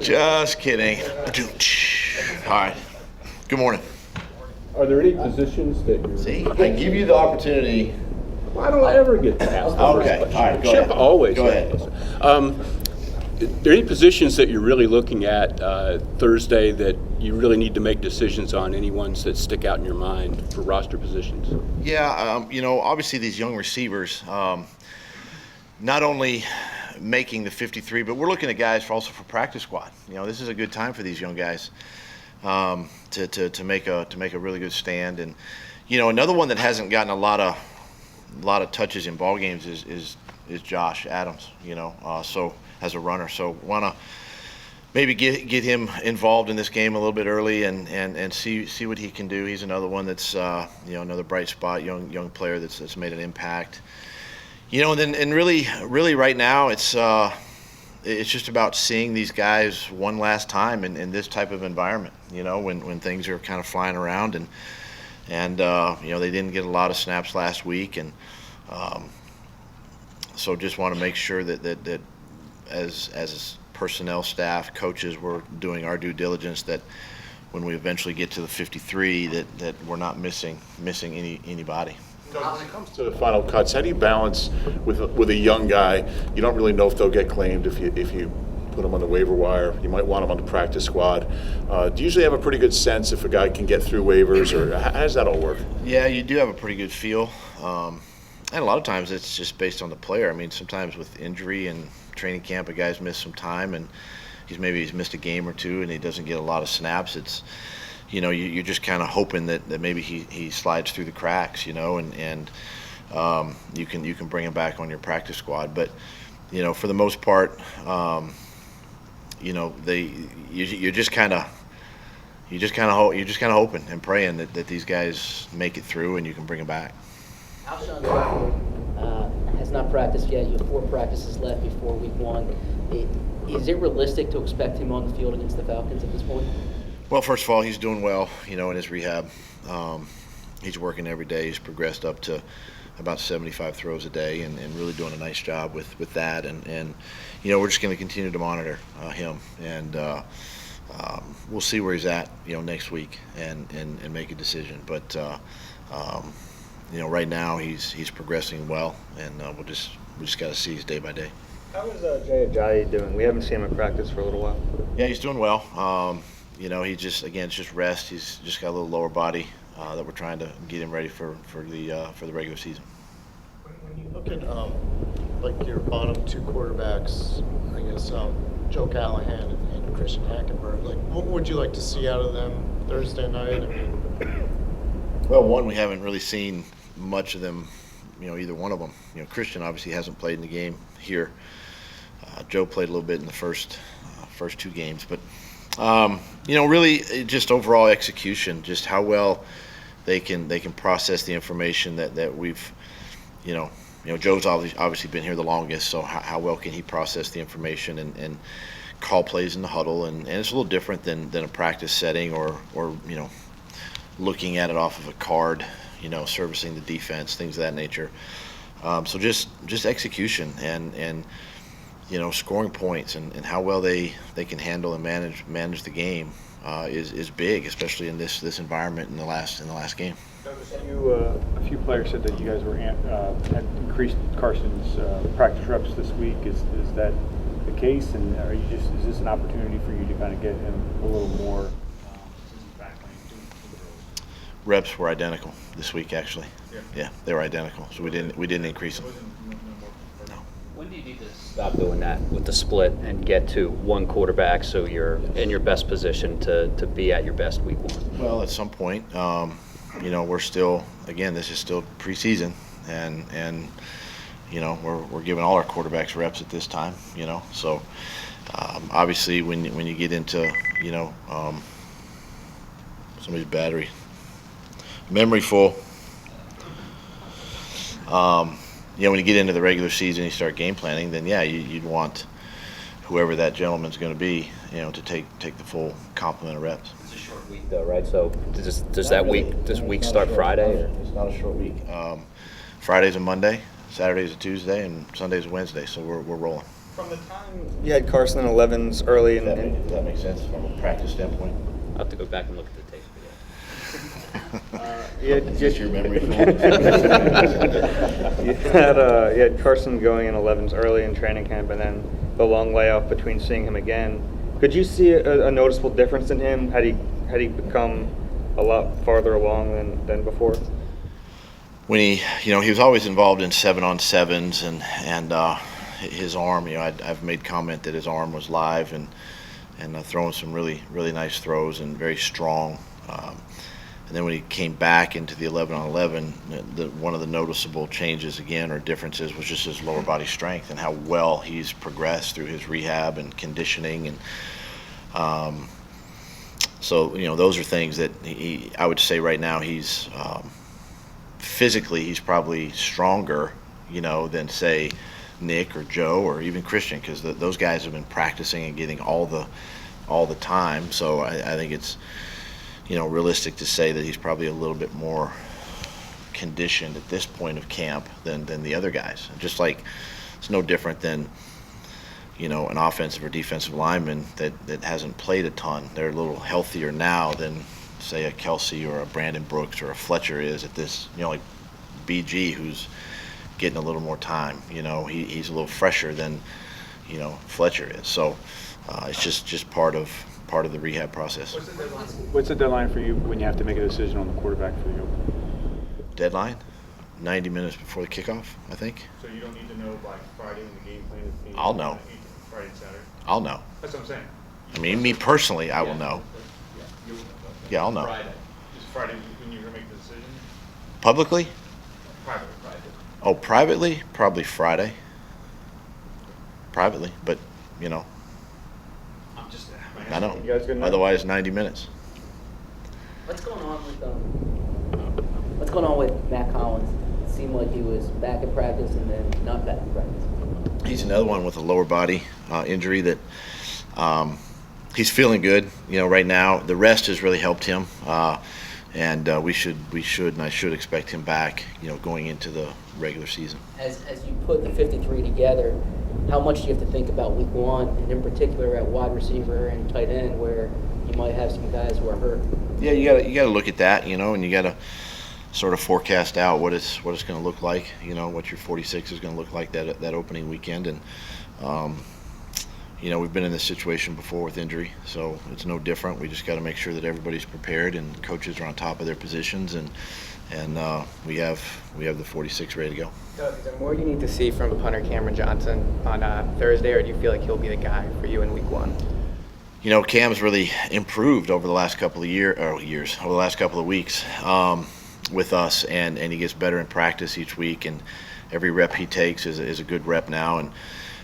Just kidding. All right. Good morning. Are there any positions that you're... See, I give you the opportunity. Why don't I ever get to ask the Okay, first question? all right, go Chip ahead. always Go ahead. does. Are there any positions that you're really looking at Thursday that you really need to make decisions on? Any ones that stick out in your mind for roster positions? Yeah, obviously these young receivers, not only making the 53, but we're looking at guys also for practice squad. This is a good time for these young guys to make a really good stand. And another one that hasn't gotten a lot of touches in ball games is Josh Adams. So as a runner, so want to maybe get him involved in this game a little bit early and see what he can do. He's another one that's another bright spot, young player that's made an impact. And really right now it's just about seeing these guys one last time in this type of environment. When things are kind of flying around and they didn't get a lot of snaps last week, and so just want to make sure that as personnel staff, coaches, we're doing our due diligence that when we eventually get to the 53 that we're not missing anybody. When it comes to the final cuts, how do you balance with a young guy? You don't really know if they'll get claimed if you put them on the waiver wire. You might want them on the practice squad. Do you usually have a pretty good sense if a guy can get through waivers, or how does that all work? Yeah, you do have a pretty good feel. And a lot of times it's just based on the player. I mean, sometimes with injury and training camp, a guy's missed some time and he's missed a game or two and he doesn't get a lot of snaps. It's you're just kind of hoping that maybe he slides through the cracks, and you can bring him back on your practice squad. But for the most part, you're just kind of hoping and praying that these guys make it through and you can bring them back. Alshon has not practiced yet. You have 4 practices left before week 1. Is it realistic to expect him on the field against the Falcons at this point? Well, first of all, he's doing well, in his rehab. He's working every day. He's progressed up to about 75 throws a day and really doing a nice job with that. And we're just going to continue to monitor him. And we'll see where he's at, next week and make a decision. But, right now he's progressing well, and we just got to see his day by day. How is Jay Ajayi doing? We haven't seen him in practice for a little while. Yeah, he's doing well. He just, again, it's just rest. He's just got a little lower body that we're trying to get him ready for the regular season. When you look at your bottom 2 quarterbacks, I guess Joe Callahan and Christian Hackenberg, what would you like to see out of them Thursday night? Well, one, we haven't really seen much of them, either one of them. Christian obviously hasn't played in the game here. Joe played a little bit in the first 2 games, but really just overall execution, just how well they can process the information that we've, Joe's obviously been here the longest, so how well can he process the information and call plays in the huddle, and it's a little different than a practice setting or looking at it off of a card, servicing the defense, things of that nature. So just execution and scoring points and how well they can handle and manage the game is big, especially in this environment in the last game. A few players said that you guys had increased Carson's practice reps this week. Is that the case? And is this an opportunity for you to kind of get him a little more? Reps were identical this week, actually. Yeah, they were identical. So we didn't increase them. No. When do you need to stop doing that with the split and get to 1 quarterback so you're in your best position to be at your best week 1? Well, at some point, we're still, again, this is still preseason, and we're giving all our quarterbacks reps at this time. So obviously when you get into somebody's battery. Memory full. When you get into the regular season, you start game planning. Then you'd want whoever that gentleman's going to be, to take the full complement of reps. It's a short week, though, right? So does this week start Friday? Or? It's not a short week. Friday's a Monday, Saturday's a Tuesday, and Sunday's a Wednesday. So we're rolling. From the time you had Carson in 11s early Does that make sense from a practice standpoint? I'll have to go back and look at the tape. Is this your memory phone? you had Carson going in 11s early in training camp, and then the long layoff between seeing him again. Could you see a noticeable difference in him? Had he become a lot farther along than before? When he was always involved in 7-on-7s and his arm. I've made comment that his arm was live and throwing some really nice throws and very strong. And then when he came back into the 11-on-11, one of the noticeable changes again or differences was just his lower body strength and how well he's progressed through his rehab and conditioning. And so those are things that I would say right now he's physically he's probably stronger, than say Nick or Joe or even Christian, because those guys have been practicing and getting all the time. So I think it's realistic to say that he's probably a little bit more conditioned at this point of camp than the other guys. Just like it's no different than an offensive or defensive lineman that hasn't played a ton. They're a little healthier now than say a Kelsey or a Brandon Brooks or a Fletcher is at this, like BG, who's getting a little more time. He's a little fresher than Fletcher is. So it's just part of the rehab process. What's the deadline for you when you have to make a decision on the quarterback for the open? Deadline? 90 minutes before the kickoff, I think. So you don't need to know by Friday when the game plan is being. I'll know. Friday and Saturday. I'll know. That's what I'm saying. I mean, me personally, I will know. Yeah, I'll know. Friday. Is Friday when you're gonna make the decision? Publicly? Private. Oh, privately? Probably Friday. Privately, but I'm just. I know. You guys good now? Otherwise, 90 minutes. What's going on with Matt Collins? It seemed like he was back at practice and then not back at practice. He's another one with a lower body injury that he's feeling good. Right now the rest has really helped him, and we should and I should expect him back. Going into the regular season. As you put the 53 together, how much do you have to think about week one, and in particular at wide receiver and tight end, where you might have some guys who are hurt? Yeah, you gotta look at that, and you gotta sort of forecast out what it's going to look like. What your 46 is going to look like that opening weekend, and we've been in this situation before with injury, so it's no different. We just got to make sure that everybody's prepared and coaches are on top of their positions, and we have the 46 ready to go. Doug, is there more you need to see from punter Cameron Johnson on Thursday, or do you feel like he'll be the guy for you in week one? Cam's really improved over the last couple of over the last couple of weeks with us, and he gets better in practice each week, and every rep he takes is a good rep now, and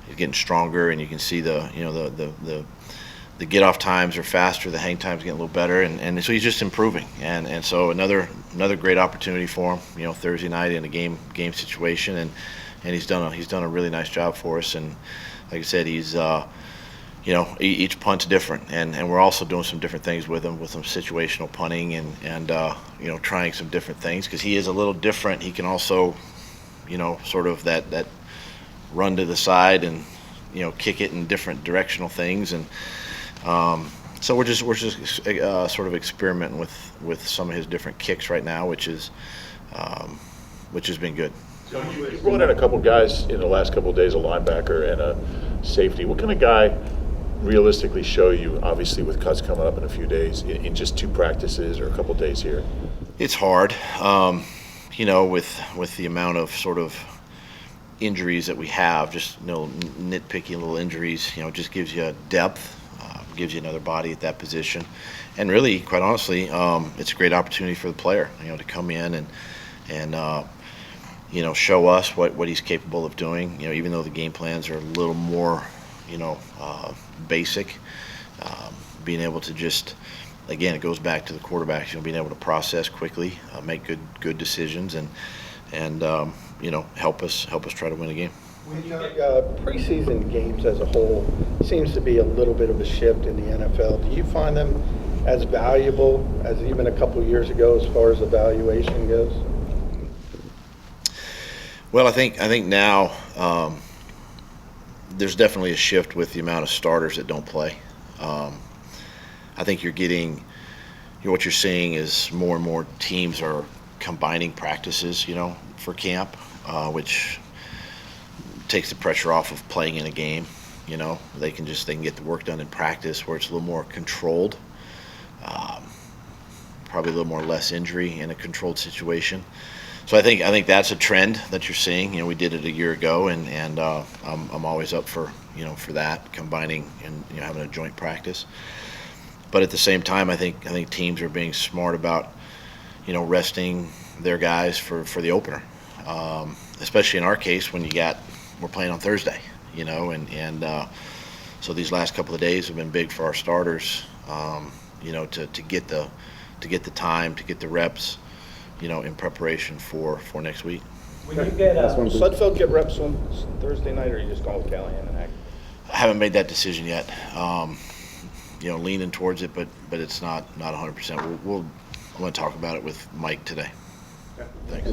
he's getting stronger, and you can see the get off times are faster, the hang times getting a little better, and so he's just improving, and so another great opportunity for him, Thursday night in a game situation, and he's done a really nice job for us, and like I said, he's each punt's different, and we're also doing some different things with him, with some situational punting and trying some different things, because he is a little different. He can also sort of that run to the side and kick it in different directional things, and so we're just sort of experimenting with some of his different kicks right now, which has been good. So you brought in a couple guys in the last couple of days, a linebacker and a safety. What kind of guy realistically show you, obviously with cuts coming up in a few days, in just 2 practices or a couple of days here? It's hard, with the amount of sort of injuries that we have, just nitpicky little injuries, just gives you depth, gives you another body at that position, and really, quite honestly, it's a great opportunity for the player, to come in and show us what he's capable of doing. Even though the game plans are a little more, basic, being able to just, again, it goes back to the quarterbacks, being able to process quickly, make good decisions, and help us try to win a game. Preseason games as a whole seems to be a little bit of a shift in the NFL. Do you find them as valuable as even a couple of years ago as far as evaluation goes? Well, I think now there's definitely a shift with the amount of starters that don't play. I think what you're seeing is more and more teams are combining practices, for camp, which takes the pressure off of playing in a game. They can get the work done in practice where it's a little more controlled. Probably a little more less injury in a controlled situation. So I think that's a trend that you're seeing. We did it a year ago, and I'm always up for that, combining and having a joint practice. But at the same time, I think teams are being smart about resting their guys for the opener, especially in our case when we're playing on Thursday, so these last couple of days have been big for our starters, to get the time, to get the reps, in preparation for next week. When you get Sudfeld get reps on Thursday night, or are you just going with Callahan and Hack? I haven't made that decision yet. Leaning towards it, but it's not 100%. I'm going to talk about it with Mike today. Yeah. Thanks.